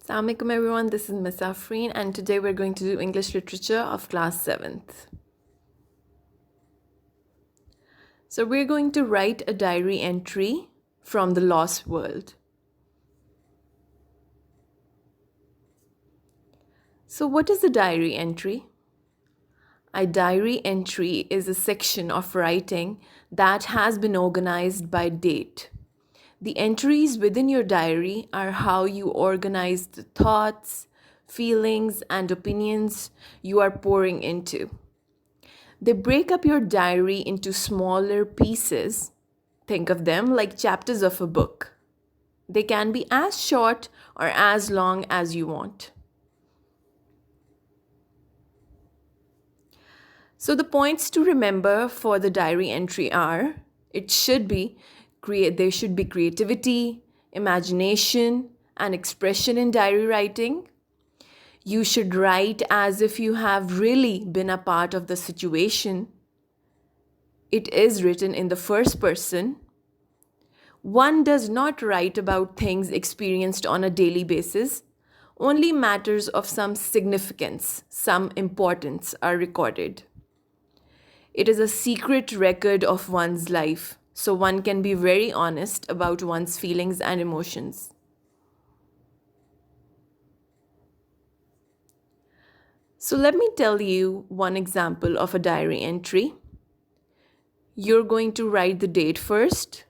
Assalamualaikum everyone, this is Miss Afreen and today we're going to do English Literature of class 7th. So we're going to write a diary entry from the lost world. So what is a diary entry? A diary entry is a section of writing that has been organized by date. The entries within your diary are how you organize the thoughts, feelings, and opinions you are pouring into. They break up your diary into smaller pieces. Think of them like chapters of a book. They can be as short or as long as you want. So the points to remember for the diary entry are, there should be creativity, imagination, and expression in diary writing. You should write as if you have really been a part of the situation. It is written in the first person. One does not write about things experienced on a daily basis. Only matters of some significance, some importance are recorded. It is a secret record of one's life, so one can be very honest about one's feelings and emotions. So let me tell you one example of a diary entry. You're going to write the date first,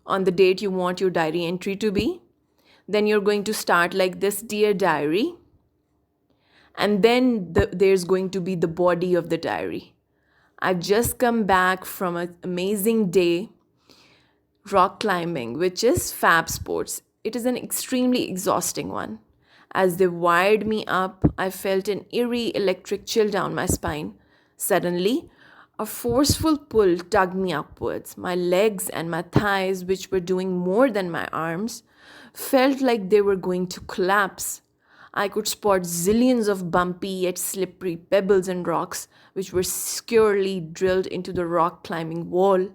on the date you want your diary entry to be. Then you're going to start like this, Dear Diary. And then there's going to be the body of the diary. I've just come back from an amazing day rock climbing, which is fab sports. It is an extremely exhausting one. As they wired me up, I felt an eerie electric chill down my spine. Suddenly, a forceful pull tugged me upwards. My legs and my thighs, which were doing more than my arms, felt like they were going to collapse. I could spot zillions of bumpy yet slippery pebbles and rocks which were securely drilled into the rock climbing wall.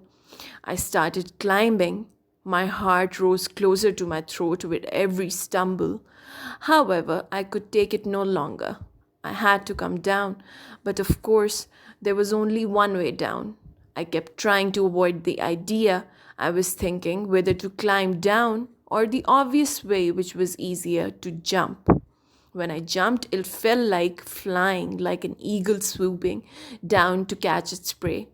I started climbing. My heart rose closer to my throat with every stumble. However, I could take it no longer. I had to come down, but of course, there was only one way down. I kept trying to avoid the idea. I was thinking whether to climb down or the obvious way, which was easier, to jump. When I jumped, it felt like flying, like an eagle swooping down to catch its prey.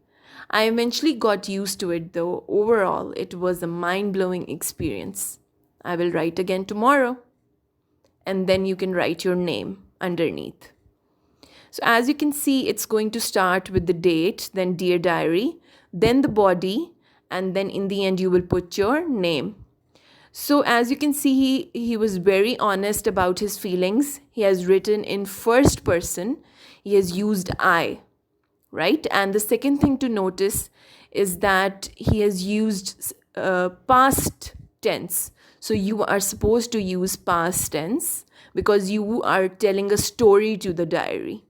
I eventually got used to it, though overall it was a mind-blowing experience. I will write again tomorrow. And then you can write your name underneath. So as you can see, it's going to start with the date, then Dear Diary, then the body, and then in the end you will put your name. So as you can see, he was very honest about his feelings. He has written in first person. He has used I, right? And the second thing to notice is that he has used past tense. So you are supposed to use past tense because you are telling a story to the diary.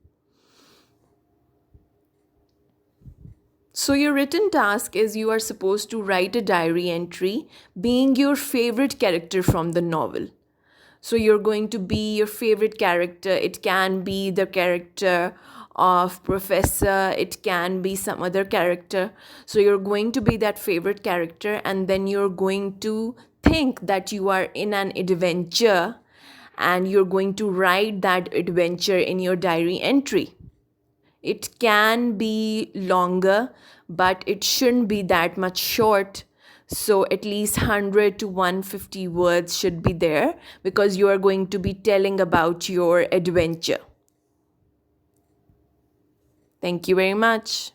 So your written task is you are supposed to write a diary entry being your favorite character from the novel. So you're going to be your favorite character. It can be the character of Professor. It can be some other character. So you're going to be that favorite character and then you're going to think that you are in an adventure and you're going to write that adventure in your diary entry. It can be longer, but it shouldn't be that much short. So at least 100 to 150 words should be there because you are going to be telling about your adventure. Thank you very much.